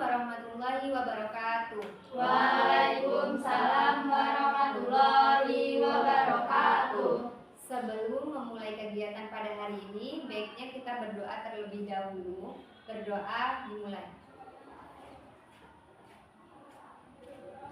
warahmatullahi wabarakatuh. Waalaikumsalam warahmatullahi wabarakatuh. Sebelum memulai kegiatan pada hari ini, baiknya kita berdoa terlebih dahulu. Berdoa dimulai.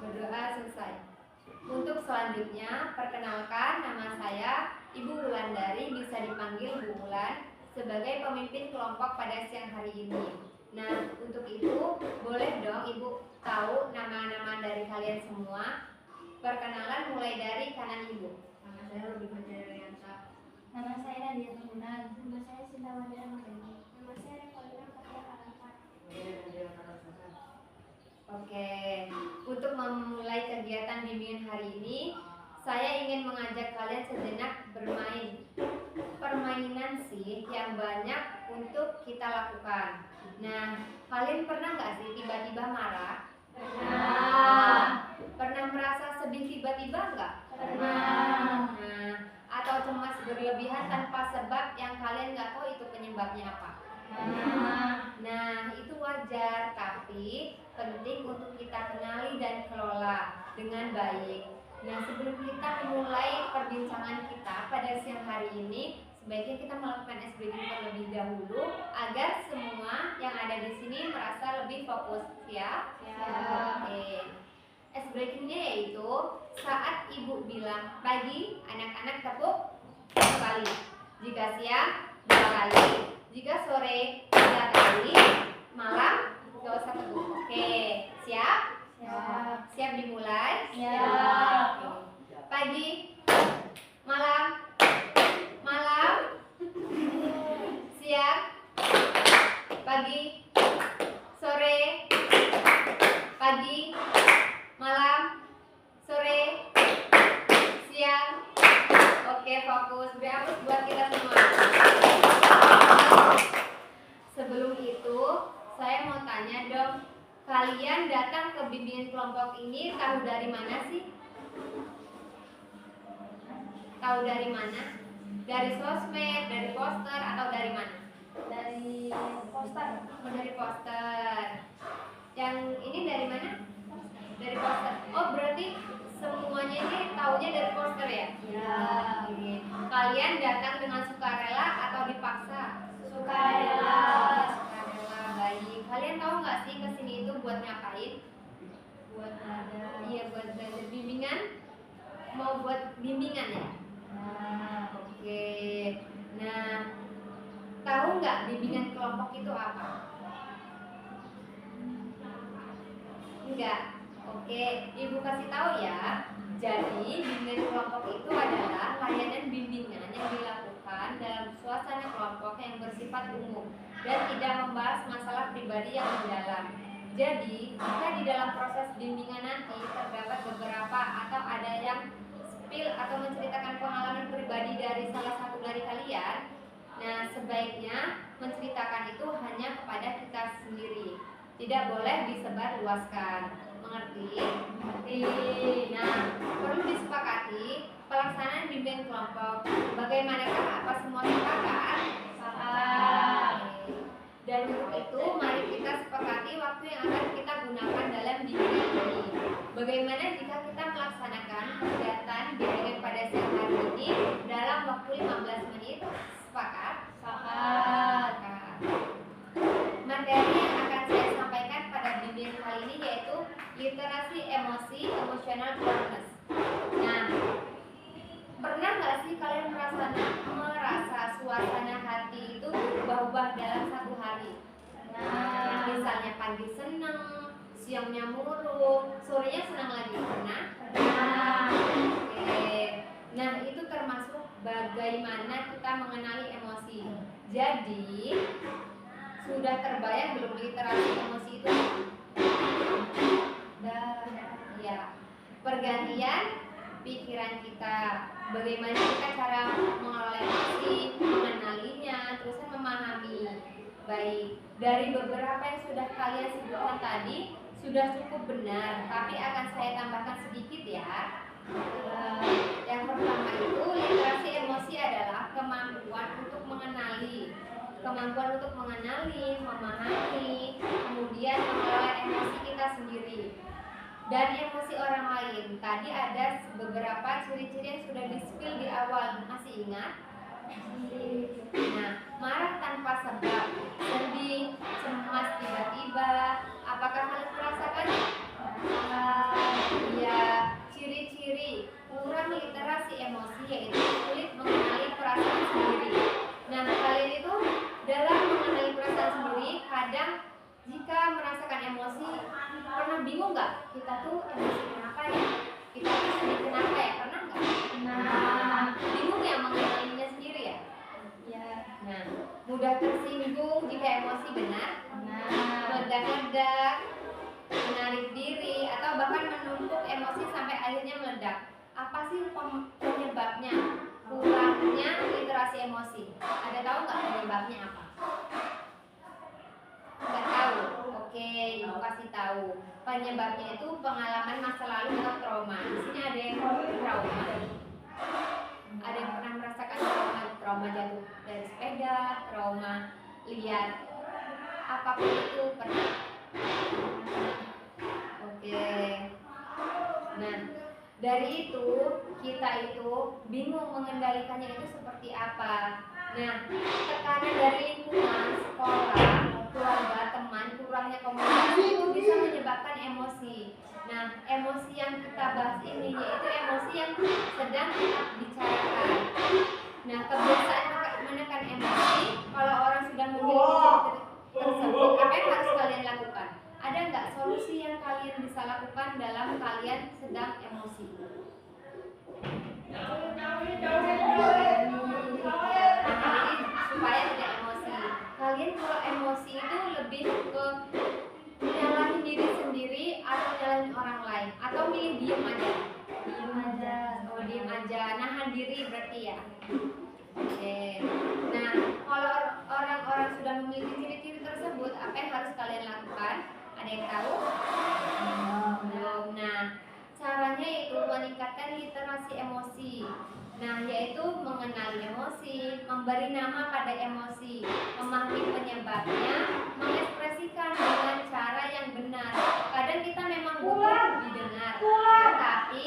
Berdoa selesai. Untuk selanjutnya, perkenalkan, nama saya Ibu Wulandari, bisa dipanggil Bu Wulan, sebagai pemimpin kelompok pada siang hari ini. Nah, untuk itu boleh dong Ibu tahu nama-nama dari kalian semua. Perkenalan mulai dari kanan Ibu. Nama saya Robi Fajar. Nama saya Nadia Tumunan. Nama saya Sinta Wandira Mardani. Nama saya Revalina Fatia Harapan. Oke, untuk memulai kegiatan bimbingan hari ini, saya ingin mengajak kalian sejenak bermain. Permainan sih yang banyak untuk kita lakukan. Nah, kalian pernah nggak sih tiba-tiba marah? Pernah. Pernah merasa sedih tiba-tiba nggak? Pernah. Nah, atau cemas berlebihan tanpa sebab yang kalian nggak tahu itu penyebabnya apa? Nah, itu wajar, tapi penting untuk kita kenali dan kelola dengan baik. Nah, sebelum kita memulai perbincangan kita pada siang hari ini, sebaiknya kita melakukan ice breaking terlebih dahulu agar semua yang ada di sini merasa lebih fokus. Ya? Oke. Ice breakingnya yaitu saat Ibu bilang pagi, anak-anak tepuk 1 kali. Jika siang 2 kali. Jika sore 3 kali. Malam gak usah tepuk. Oke, siap? Siap. Siap dimulai? Siap. Pagi, malam, siang, pagi, sore, pagi, malam, sore, siang. Oke, fokus. Beri aplaus buat kita semua. Sebelum itu, saya mau tanya dong, kalian datang ke bimbingan kelompok ini tahu dari mana sih? Tahu dari mana? Dari sosmed, dari poster, atau dari mana? Dari poster. Oh, dari poster. Yang ini dari mana? Dari poster. Oh, berarti semuanya ini taunya dari poster ya? Ya. Oke. Kalian datang dengan sukarela atau dipaksa? Sukarela. Sukarela, baik. Kalian tahu nggak sih kesini itu buat ngapain? Buat belajar. Iya, buat belajar bimbingan. Mau buat bimbingan ya? Oke. Nah, tahu nggak bimbingan kelompok itu apa? Enggak. Oke, Ibu kasih tahu ya. Jadi, bimbingan kelompok itu adalah layanan bimbingan yang dilakukan dalam suasana kelompok yang bersifat umum dan tidak membahas masalah pribadi yang mendalam. Jadi, jika di dalam proses bimbingan nanti terdapat beberapa atau ada yang spill atau menceritakan pengalaman pribadi dari salah satu dari kalian, nah sebaiknya menceritakan itu hanya kepada kita sendiri. Tidak boleh disebarluaskan. Mengerti? Mengerti. Nah, perlu disepakati pelaksanaan bimbingan kelompok. Bagaimanakah, apa semua sepakat? Sepakat. Dan untuk itu, mari kita sepakati waktu yang akan kita gunakan dalam bimbingan ini. Bagaimana jika kita melaksanakan kegiatan bimbingan pada siang hari ini dalam waktu 15 menit? Sepakat? Sepakat. Materi yang akan saya sampaikan pada bimbingan kali ini yaitu literasi emosi, emotional awareness. Nah, pernah nggak sih kalian merasa suasana hati itu berubah-ubah dalam satu hari? Nah, misalnya pagi senang, siangnya murung, sorenya senang lagi. Pernah? Oke. Nah, itu termasuk bagaimana kita mengenali emosi. Jadi, sudah terbayang belum literasi emosi itu? Ya. Pergantian pikiran kita. Bagaimana kita cara mengelola emosi, mengenalinya, terus memahami. Baik, dari beberapa yang sudah kalian sebutkan tadi sudah cukup benar, tapi akan saya tambahkan sedikit ya. Yang pertama itu literasi emosi adalah kemampuan untuk mengenali, kemampuan untuk mengenali, memahami, kemudian mengelola emosi kita sendiri dan emosi orang lain. Tadi ada beberapa ciri-ciri yang sudah di-spill di awal, masih ingat? Nah, marah tanpa sebab, sedih, cemas tiba-tiba, apakah kalian merasakan? Ya, ciri-ciri kurang literasi emosi yaitu sulit mengenali perasaan sendiri. Nah, kalian itu dalam mengenali perasaan sendiri, kadang jika merasakan emosi, pernah bingung nggak? Kita tuh emosi kenapa ya? Kita tuh sedih kenapa ya? Pernah nggak? Nah, bingung ya mengenalinya sendiri ya? Ya. Nah, mudah tersinggung jika emosi benar. Nah. Meledak-ledak, menarik diri, atau bahkan menumpuk emosi sampai akhirnya meledak. Apa sih penyebabnya? Kurangnya literasi emosi. Ada tahu nggak penyebabnya apa? Nggak tahu. Oke, ibu kasih tahu. Penyebabnya itu pengalaman masa lalu atau trauma. Di sini ada yang trauma. Ada yang pernah merasakan trauma jatuh dari sepeda, trauma lihat apapun itu pernah? Oke. Nah, dari itu kita itu bingung mengendalikannya itu seperti apa. Nah, tekanan dari lingkungan, sekolah, keluarga, teman, kurangnya komunikasi itu bisa menyebabkan emosi. Nah, emosi yang kita bahas ini yaitu emosi yang sedang kita bicarakan. Nah, kebiasaan menekan emosi, kalau orang sudah memiliki ciri tersebut, apa yang harus kalian lakukan? Ada nggak solusi yang kalian bisa lakukan dalam kalian sedang emosi? Supaya tidak emosi. Kalian kalau emosi itu lebih ke menyalahin diri sendiri atau nyalahin orang lain atau milih diem aja? Diem aja. Oh, diem aja, nahan diri berarti ya. Oke. Nah, kalau orang-orang sudah memiliki ciri-ciri tersebut, apa yang harus kalian lakukan? Ada yang tahu? Belum. Nah, caranya itu meningkatkan literasi emosi. Nah, yaitu mengenali emosi, memberi nama pada emosi, memahami penyebabnya, mengekspresikan dengan cara yang benar. Kadang kita memang butuh didengar, tetapi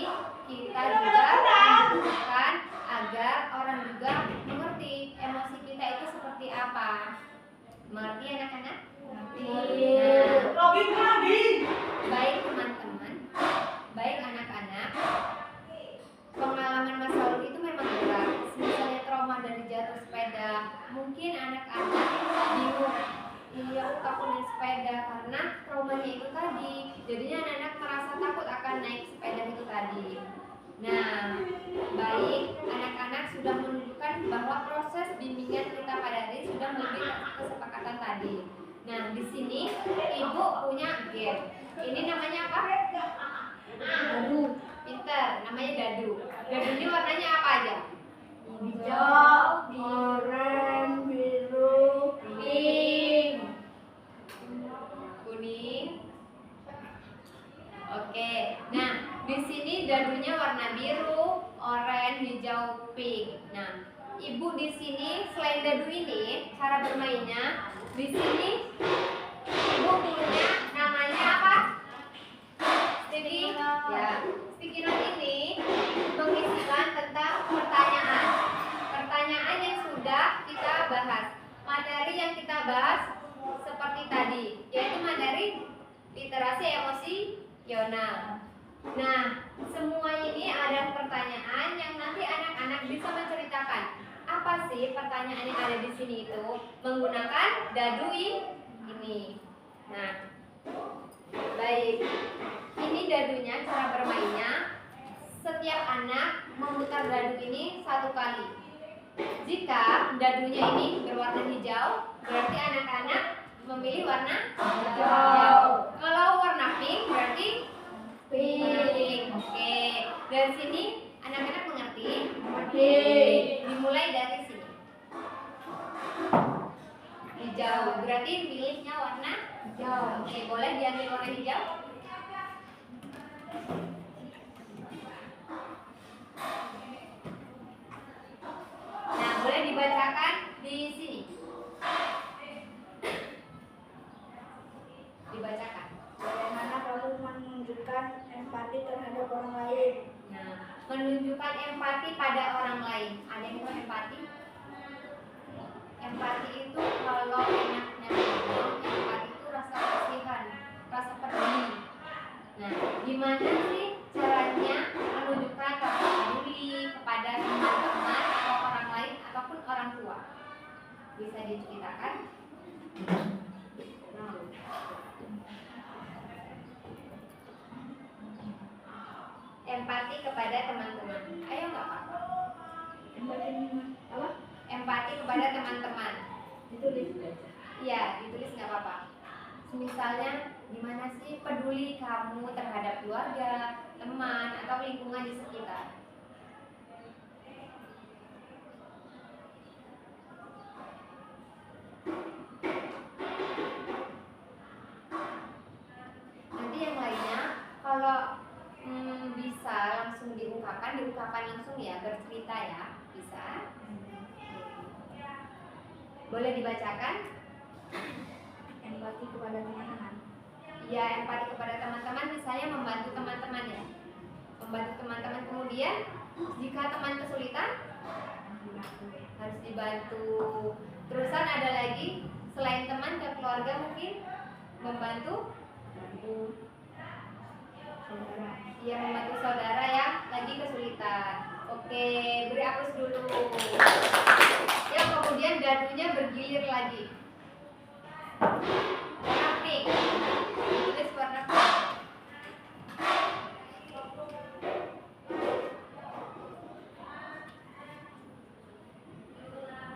kita juga membutuhkan agar orang juga mengerti emosi kita itu seperti apa. Mengerti anak-anak? Nah, baik teman-teman, baik anak-anak, pengalaman masa lalu itu memang berat. Misalnya trauma dari jatuh sepeda, mungkin anak-anak bingung, iya aku takut naik sepeda karena traumanya itu tadi. Jadinya anak-anak merasa takut akan naik sepeda itu tadi. Nah, baik anak-anak sudah menunjukkan bahwa proses bimbingan kita pada hari sudah melebihi kesepakatan tadi. Nah, di sini ibu punya game. Ini namanya apa? Dadu. Pinter, namanya dadu. Dadu ini warnanya apa aja? Hijau, oranye, biru, Kuning. Kuning. Oke. Nah, di sini dadunya warna biru, oranye, hijau, pink. Nah, ibu di sini selain dadu ini, cara bermainnya di sini ibu punya namanya apa? Sticky. Ya, sticky note ini mengisikan tentang pertanyaan. Pertanyaan yang sudah kita bahas. Materi yang kita bahas seperti tadi, yaitu materi literasi emosional. Nah, semua ini ada pertanyaan yang nanti anak-anak bisa menceritakan apa sih pertanyaan yang ada di sini itu menggunakan dadu ini. Nah, baik. Ini dadunya, cara bermainnya. Setiap anak memutar dadu ini 1 kali. Jika dadunya ini berwarna hijau, berarti anak-anak memilih warna hijau. Kalau warna pink berarti pink. Oke. Dari sini anak-anak mengerti? Oke. Dimulai dari sini. Hijau. Berarti pilihnya warna hijau. Oke, boleh diambil warna hijau? Nah, boleh dibacakan di sini. empati terhadap orang lain. Nah, menunjukkan empati pada orang lain. Ada yang tahu empati? Empati itu kalau enaknya ngomong, empati itu rasa kasihan, rasa peduli. Nah, gimana sih caranya menunjukkan rasa peduli kepada teman-teman atau orang lain ataupun orang tua? Bisa diceritakan? Empati kepada teman-teman. Ayo nggak Pak? Apa? Empati kepada teman-teman. Ditulis. Iya, ditulis nggak apa-apa. Misalnya, gimana sih peduli kamu terhadap keluarga, teman, atau lingkungan di sekitar? Nanti yang lainnya, kalau bisa langsung diungkapkan langsung ya, bercerita ya, bisa. Boleh dibacakan? Empati kepada teman-teman. Ya, empati kepada teman-teman, misalnya membantu teman-teman ya. Membantu teman-teman, kemudian jika teman kesulitan harus dibantu. Terusan ada lagi selain teman ke keluarga mungkin membantu Saudara. ya, membantu saudara yang lagi kesulitan. Oke, beri aplaus dulu. Ya, kemudian gadunya bergilir lagi. Warna pink. Tulis warna pink.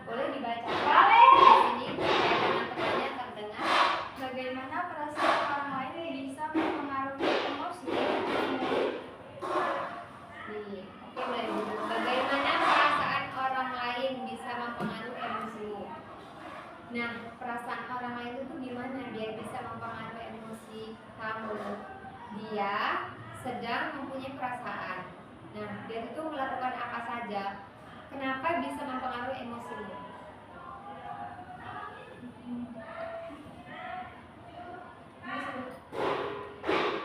Boleh dibacakan di sini supaya teman-temannya terdengar. Bagaimana perasaan orang lain bisa mempengaruhi emosi? Nih, oke, mulai dulu. Bagaimana perasaan orang lain bisa mempengaruhi emosimu? Nah, perasaan orang lain itu gimana dia bisa mempengaruhi emosi kamu? Dia sedang mempunyai perasaan. Nah, dia itu melakukan apa saja? Kenapa bisa mempengaruhi emosimu?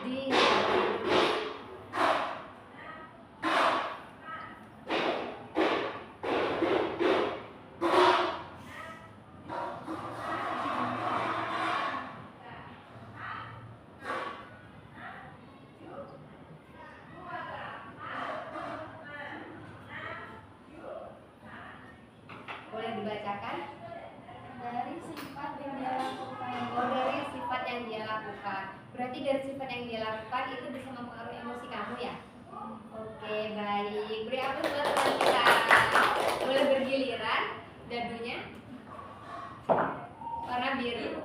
Di boleh dibacakan? Dari sifat yang dia lakukan. Oh, dari sifat yang dia lakukan. Berarti dari sifat yang dia lakukan itu bisa mempengaruhi emosi kamu ya? Oke, baik. Beri aplaus buat teman kita. Boleh bergiliran dadunya. Warna biru.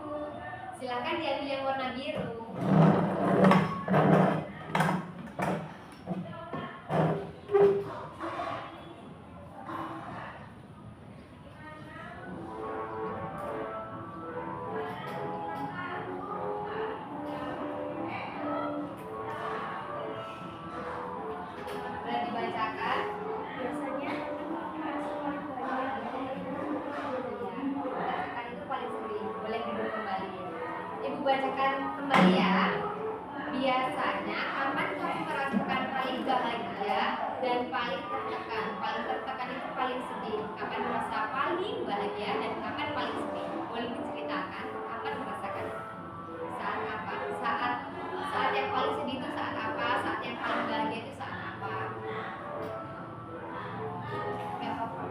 Silakan diambil yang warna biru. Boleh dibacakan? Biasanya merasa paling bahagia. Bacakan itu paling sering. Boleh duduk kembali. Ibu bacakan kembali ya. Biasanya kapan kamu merasakan paling bahagia dan paling tertekan? Paling tertekan itu paling sedih. Kapan merasa paling bahagia dan kapan paling sedih? Boleh diceritakan kapan merasakan? Saat apa? Saat yang paling sedih itu saat apa? Saat yang paling bahagia itu saat apa? Gak apa-apa.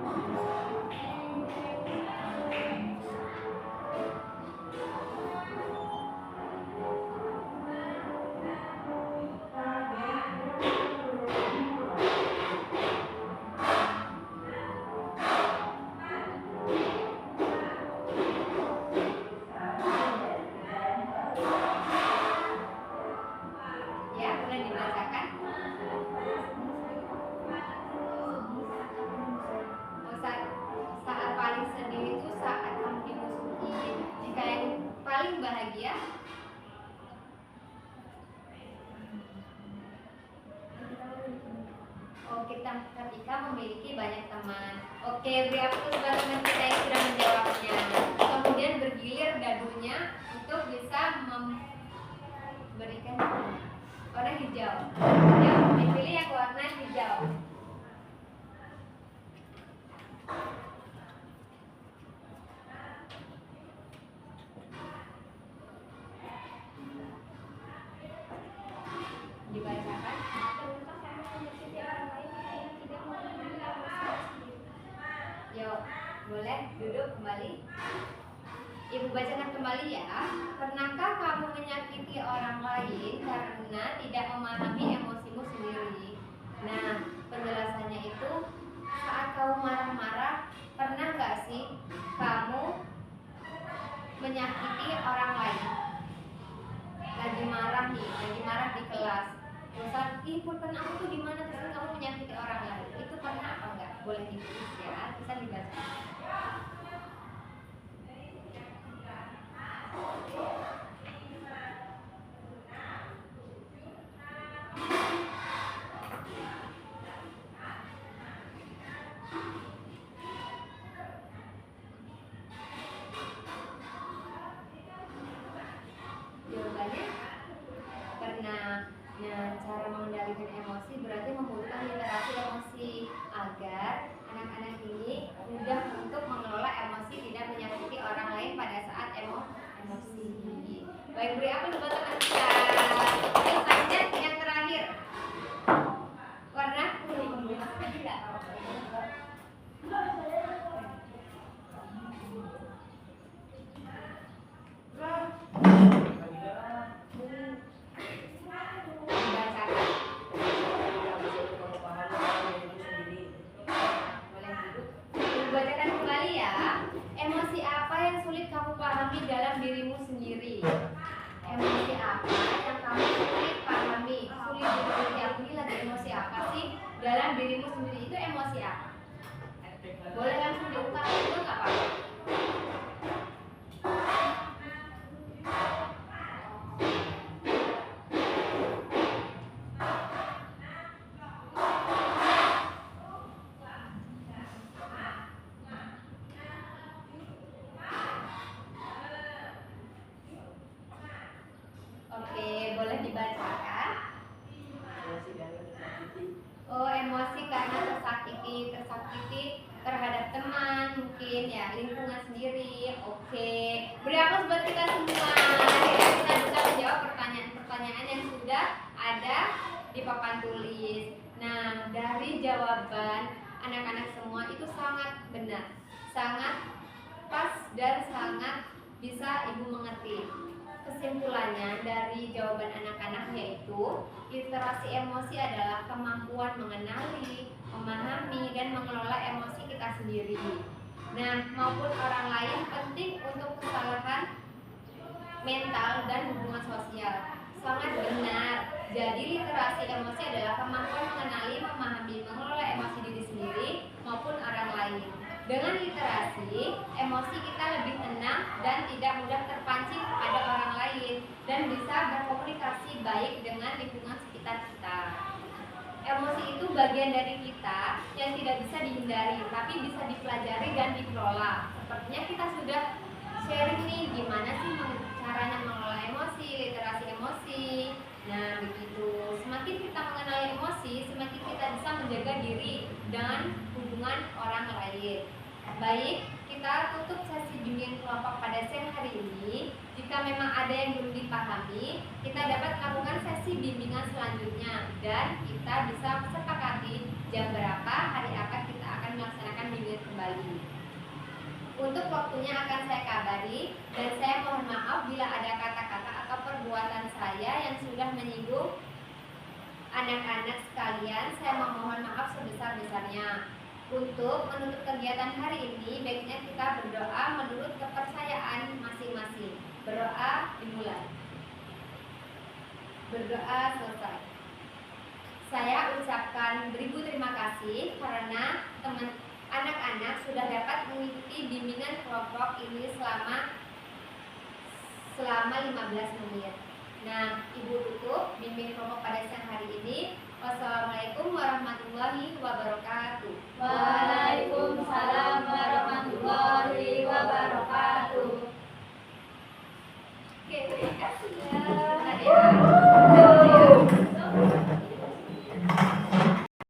Ya, boleh dibacakan. Oh, saat paling sedih itu saat kamu dimusuhi. Jika yang paling bahagia, oh, kita ketika memiliki banyak teman. Oke, beri aplaus buat teman kita yang sudah menjawabnya. Kemudian bergilir dadunya untuk bisa memberikan warna hijau. hijau. Yuk, pilih yang warna hijau. Dibacakan. Pernahkah kamu menyakiti orang lain karena tidak memahami emosi sendiri? Yuk, boleh duduk kembali. Ibu bacakan kembali ya. Pernahkah kamu menyakiti orang lain karena tidak memahami emosimu sendiri? Nah, penjelasannya itu saat kamu marah-marah, pernah nggak sih kamu menyakiti orang lain? Lagi marah nih, lagi marah di kelas. Terus, ih pulpen aku tuh gimana? Terus kamu menyakiti orang lain. Itu pernah apa enggak? Boleh ditulis ya, bisa dibaca. Jawabannya pernah. Nah, cara mengendalikan emosi berarti membutuhkan literasi emosi agar anak-anak ini mudah untuk mengelola emosi, tidak menyakiti orang lain pada saat emosi. Baik, beri apa tepuk tangan kita. Yuk lanjut yang terakhir. Warna kuning. Tidak. Bacakan kembali ya. Emosi apa yang sulit kamu pahami dalam dirimu sendiri? Emosi apa yang kamu sulit pahami? Sulit diakui lagi emosi apa sih dalam dirimu sendiri? Itu emosi apa? Boleh langsung diungkapkan itu nggak apa-apa. Oke, boleh dibacakan. Oh, emosi karena tersakiti terhadap teman mungkin ya, lingkungan sendiri. Oke, beri aplaus buat kita semua. Akhirnya kita bisa menjawab pertanyaan-pertanyaan yang sudah ada di papan tulis. Nah, dari jawaban anak-anak semua itu sangat benar, sangat pas dan sangat bisa ibu mengerti. Kesimpulannya dari jawaban anak-anak yaitu literasi emosi adalah kemampuan mengenali, memahami, dan mengelola emosi kita sendiri. Nah, maupun orang lain penting untuk kesalahan mental dan hubungan sosial. Sangat benar. Jadi literasi emosi adalah kemampuan mengenali, memahami, mengelola emosi diri sendiri maupun orang lain. Dengan literasi, emosi kita lebih tenang dan tidak mudah terpancing pada orang lain dan bisa berkomunikasi baik dengan lingkungan sekitar kita. Emosi itu bagian dari kita yang tidak bisa dihindari, tapi bisa dipelajari dan dikelola. Sepertinya kita sudah sharing nih gimana sih caranya mengelola emosi, literasi emosi. Nah, begitu. Semakin kita mengenali emosi, semakin kita bisa menjaga diri dan hubungan orang lain. Baik, kita tutup sesi bimbingan kelompok pada siang hari ini. Jika memang ada yang belum dipahami, kita dapat melakukan sesi bimbingan selanjutnya dan kita bisa sepakati jam berapa, hari apa kita akan melaksanakan bimbingan kembali. Untuk waktunya akan saya kabari dan saya mohon maaf bila ada kata-kata atau perbuatan saya yang sudah menyinggung anak-anak sekalian. Saya memohon maaf sebesar-besarnya. Untuk menutup kegiatan hari ini, baiknya kita berdoa menurut kepercayaan masing-masing. Berdoa dimulai. Berdoa selesai. Saya ucapkan beribu terima kasih karena anak-anak sudah dapat mengikuti bimbingan kelompok ini selama 15 menit. Nah, Ibu tutup bimbingan kelompok pada siang hari ini. Wassalamualaikum warahmatullahi wabarakatuh. Waalaikumsalam warahmatullahi wabarakatuh. Oke, terima kasih ya.